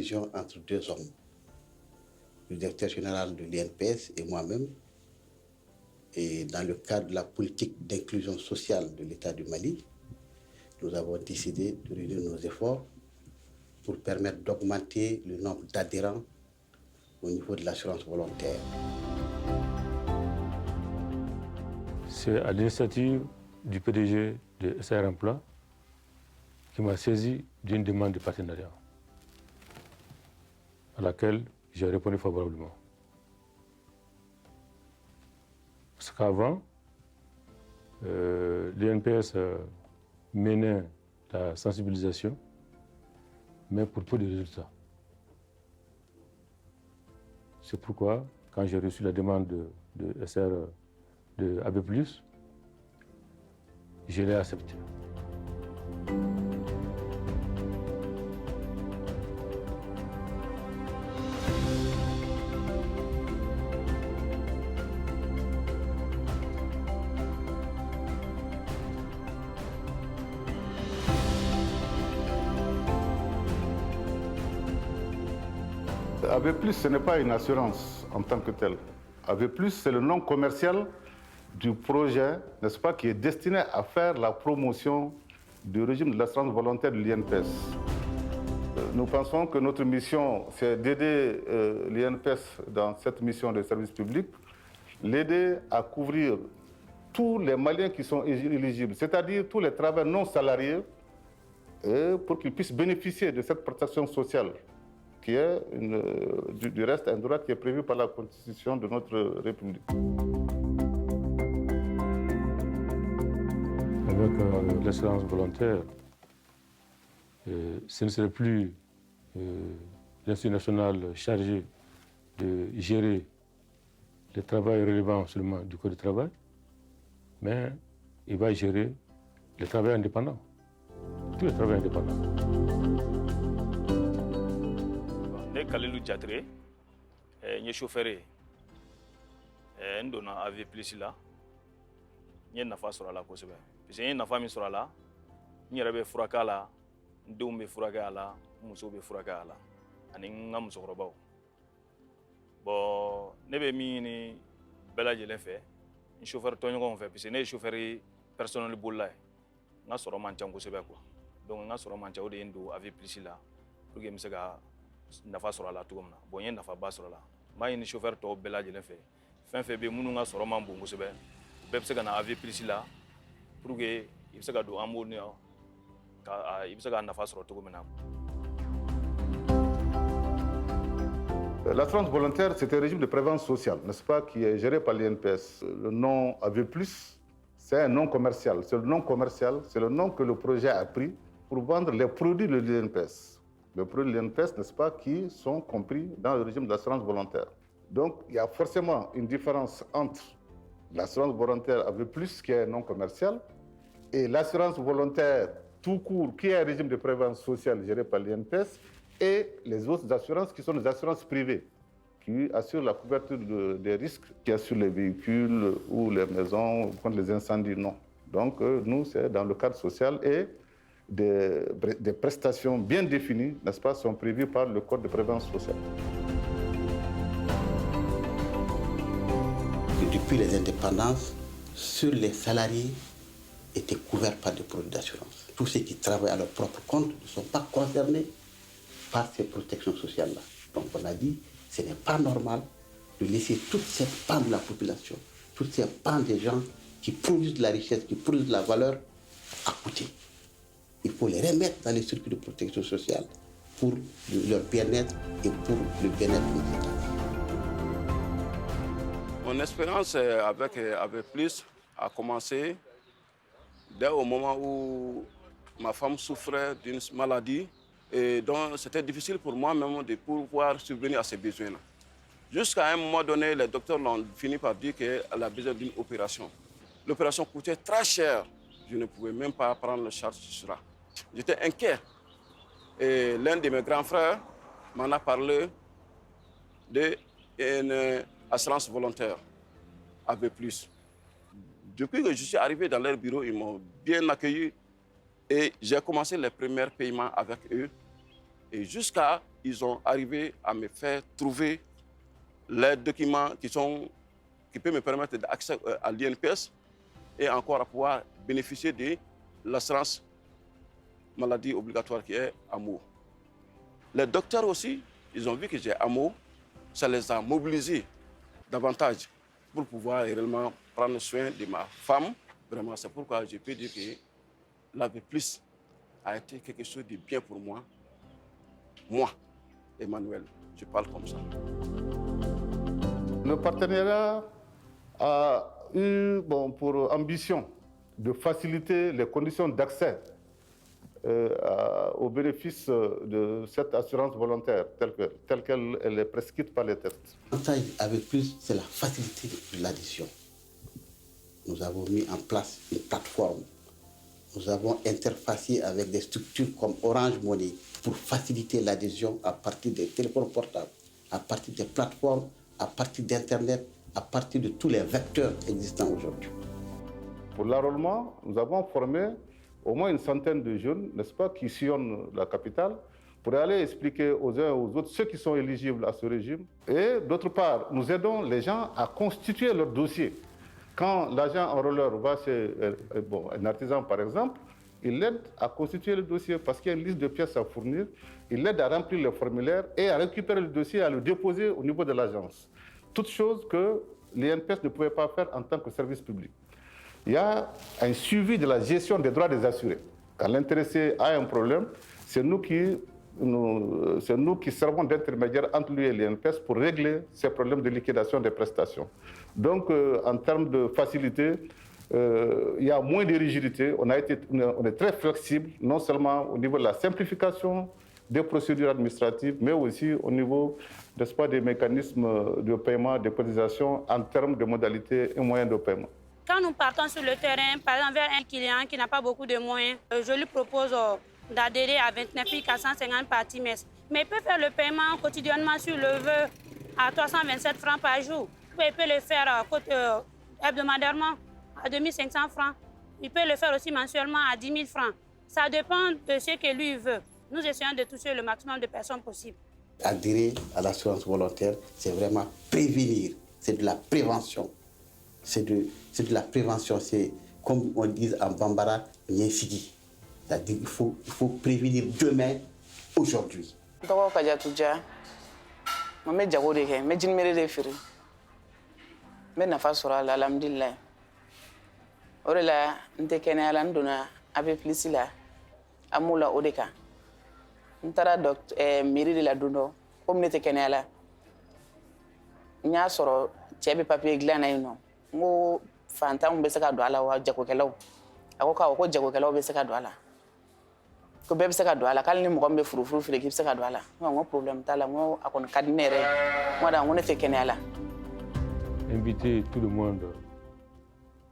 supervision entre deux hommes, le directeur général de l'INPS et moi-même. Et dans le cadre de la politique d'inclusion sociale de l'État du Mali, nous avons décidé de réunir nos efforts pour permettre d'augmenter le nombre d'adhérents au niveau de l'assurance volontaire. C'est à l'initiative du PDG de SR Emploi qui m'a saisi d'une demande de partenariat à laquelle j'ai répondu favorablement. Parce qu'avant, l'INPS menait la sensibilisation, mais pour peu de résultats. C'est pourquoi, quand j'ai reçu la demande de SR de AB+, je l'ai accepté. AB+, ce n'est pas une assurance en tant que telle. AB+, c'est le nom commercial du projet, n'est-ce pas, qui est destiné à faire la promotion du régime de l'assurance volontaire de l'INPS. Nous pensons que notre mission, c'est d'aider l'INPS dans cette mission de service public, l'aider à couvrir tous les Maliens qui sont éligibles, c'est-à-dire tous les travailleurs non salariés, pour qu'ils puissent bénéficier de cette protection sociale, qui est du reste un droit qui est prévu par la Constitution de notre République. Avec l'assurance volontaire, ce ne serait plus l'Institut national chargé de gérer les travails relevant seulement du Code du travail, mais il va gérer les travailleurs indépendants, tous les travailleurs indépendants. Ne Kalilou Diatré, je suis chauffeur, je suis AV plus là, je suis nafa sur la cause. Parce que je suis nafa sur la, je suis furaka la, je suis furaka la, je suis furaka la, ani ngam sokrobaw. Bon, ne be mini bela jelen fait, un chauffeur tonyon fait, parce que ne chauffeur personnel boulay, nga soro mancha ngosebe quoi. Donc nga soro mancha ode ndo AV plus là, pour que me sega nafa sɔrɔ a la cogo min na bon n ye nafaba sɔrɔ a la n b'a ɲini chauffeur tɔw bɛɛ lajɛlen fɛ fɛn fɛn bɛ minnu ka sɔrɔ man bon kosɛbɛ u bɛɛ bɛ se ka na AV plus la pour que i bɛ se ka don an b'o i bɛ se ka nafa sɔrɔ cogo min na. L'assurance volontaire, c'est un régime de prévoyance sociale, n'est-ce pas, qui est géré par l'INPS. Le nom AV+, c'est un nom commercial. C'est le nom commercial, c'est le nom que le projet a pris pour vendre les produits de l'INPS. Les produits de l'INPS, n'est-ce pas, qui sont compris dans le régime de l'assurance volontaire. Donc, il y a forcément une différence entre l'assurance volontaire AV+, qui est un nom commercial, et l'assurance volontaire tout court, qui est un régime de prévoyance sociale géré par l'INPS, et les autres assurances qui sont des assurances privées, qui assurent la couverture des risques, qui assurent les véhicules ou les maisons contre les incendies, non. Donc, nous, c'est dans le cadre social et des prestations bien définies, n'est-ce pas, sont prévues par le Code de prévoyance sociale. Depuis les indépendances, seuls les salariés étaient couverts par des produits d'assurance. Tous ceux qui travaillent à leur propre compte ne sont pas concernés par ces protections sociales-là. Donc on a dit, ce n'est pas normal de laisser toutes ces pans de la population, toutes ces pans des gens qui produisent de la richesse, qui produisent de la valeur, à côté. Il faut les remettre dans les circuits de protection sociale pour leur bien-être et pour le bien-être des États. Mon expérience avec Plus a commencé dès au moment où ma femme souffrait d'une maladie et donc c'était difficile pour moi même de pouvoir subvenir à ses besoins. Jusqu'à un moment donné, les docteurs l'ont fini par dire qu'elle a besoin d'une opération. L'opération coûtait très cher. Je ne pouvais même pas prendre le charge sur cela. J'étais inquiet. Et l'un de mes grands frères m'en a parlé d'une assurance volontaire avec plus. Depuis que je suis arrivé dans leur bureau, ils m'ont bien accueilli et j'ai commencé les premiers paiements avec eux. Et jusqu'à ils ont arrivé à me faire trouver les documents qui peuvent me permettre d'accéder à l'INPS et encore à pouvoir bénéficier de l'assurance maladie obligatoire qui est AMO. Les docteurs aussi, ils ont vu que j'ai AMO, ça les a mobilisés davantage pour pouvoir réellement prendre soin de ma femme. Vraiment, c'est pourquoi je peux dire que l'AV+ a été quelque chose de bien pour moi. Moi, Emmanuel, je parle comme ça. Le partenariat a eu pour ambition de faciliter les conditions d'accès au bénéfice de cette assurance volontaire telle qu'elle est prescrite par les tests. L'avantage avec plus, c'est la facilité de l'adhésion. Nous avons mis en place une plateforme. Nous avons interfacé avec des structures comme Orange Money pour faciliter l'adhésion à partir des téléphones portables, à partir des plateformes, à partir d'Internet, à partir de tous les vecteurs existants aujourd'hui. Pour l'enrôlement, nous avons formé au moins une centaine de jeunes, n'est-ce pas, qui sillonnent la capitale pour aller expliquer aux uns et aux autres ceux qui sont éligibles à ce régime. Et d'autre part, nous aidons les gens à constituer leur dossier. Quand l'agent enrôleur va chez un artisan, par exemple, il l'aide à constituer le dossier parce qu'il y a une liste de pièces à fournir. Il l'aide à remplir le formulaire et à récupérer le dossier et à le déposer au niveau de l'agence. Toutes choses que l'INPS ne pouvait pas faire en tant que service public. Il y a un suivi de la gestion des droits des assurés. Quand l'intéressé a un problème, c'est nous qui servons d'intermédiaires entre lui et l'INPS pour régler ces problèmes de liquidation des prestations. Donc, en termes de facilité, il y a moins de rigidité. On est très flexible, non seulement au niveau de la simplification des procédures administratives, mais aussi au niveau, n'est-ce pas, des mécanismes de paiement, des cotisations en termes de modalités et moyens de paiement. Quand nous partons sur le terrain, par exemple vers un client qui n'a pas beaucoup de moyens, je lui propose d'adhérer à 29 450 par trimestre. Mais il peut faire le paiement quotidiennement sur le veut à 327 francs par jour. Il peut le faire hebdomadairement à 2500 francs. Il peut le faire aussi mensuellement à 10 000 francs. Ça dépend de ce que lui veut. Nous essayons de toucher le maximum de personnes possible. Adhérer à l'assurance volontaire, c'est vraiment prévenir. C'est de la prévention. C'est de la prévention. C'est comme on dit en bambara, nyesigi. C'est-à-dire qu'il faut prévenir demain, aujourd'hui. Je suis alhamdulillah. Orela ntekene ala ndona abe plisila amula odeka. Ntara mairie de la dundo comme ntekene ala. Nya soro tiebe papier glana ino. Ngo fanta mbe saka do ala wa jakokelaw. Akoka ko jakokelaw be saka do ala. Ko be saka do ala kal ni mo mbe furufuru file ki saka do ala. Ngo problème tala ngo akon kadinere. Mo da ngo ntekene ala. Inviter tout le monde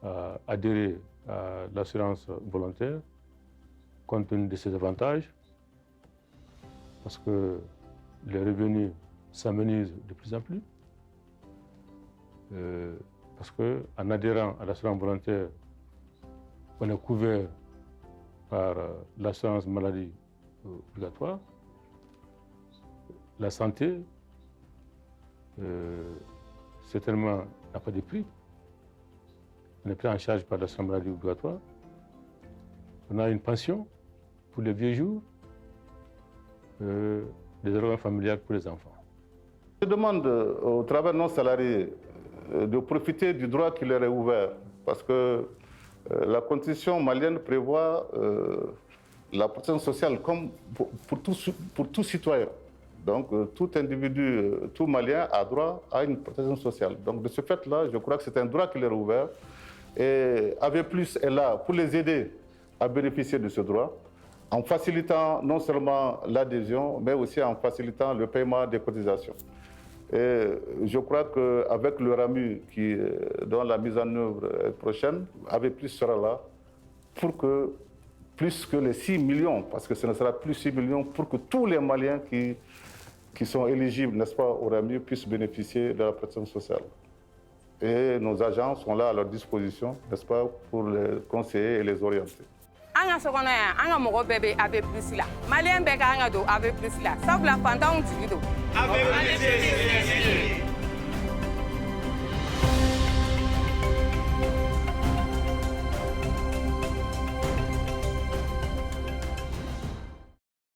à adhérer à l'assurance volontaire compte tenu de ses avantages, parce que les revenus s'amenuisent de plus en plus, parce qu'en adhérant à l'assurance volontaire, on est couvert par l'assurance maladie obligatoire, la santé, certainement n'a pas de prix. On est pris en charge par l'assurance maladie obligatoire. On a une pension pour les vieux jours, des organes familiales pour les enfants. Je demande aux travailleurs non salariés de profiter du droit qui leur est ouvert, parce que la Constitution malienne prévoit la protection sociale comme pour tout citoyen. Donc tout individu, tout Malien a droit à une protection sociale. Donc de ce fait-là, je crois que c'est un droit qui leur est ouvert. Et AV+ est là pour les aider à bénéficier de ce droit, en facilitant non seulement l'adhésion, mais aussi en facilitant le paiement des cotisations. Et je crois qu'avec le RAMU, dont la mise en œuvre est prochaine, AV+ sera là pour que, plus que les 6 millions, parce que ce ne sera plus 6 millions, pour que tous les Maliens qui sont éligibles, n'est-ce pas, au RAMU puissent bénéficier de la protection sociale. Et nos agents sont là à leur disposition, n'est-ce pas, pour les conseiller et les orienter. an ka so kɔnɔ yan an ka mɔgɔ bɛɛ bɛ AVPLUS la maliyɛn bɛɛ ka an ka don AVPLUS la sabula fantanw jigi don.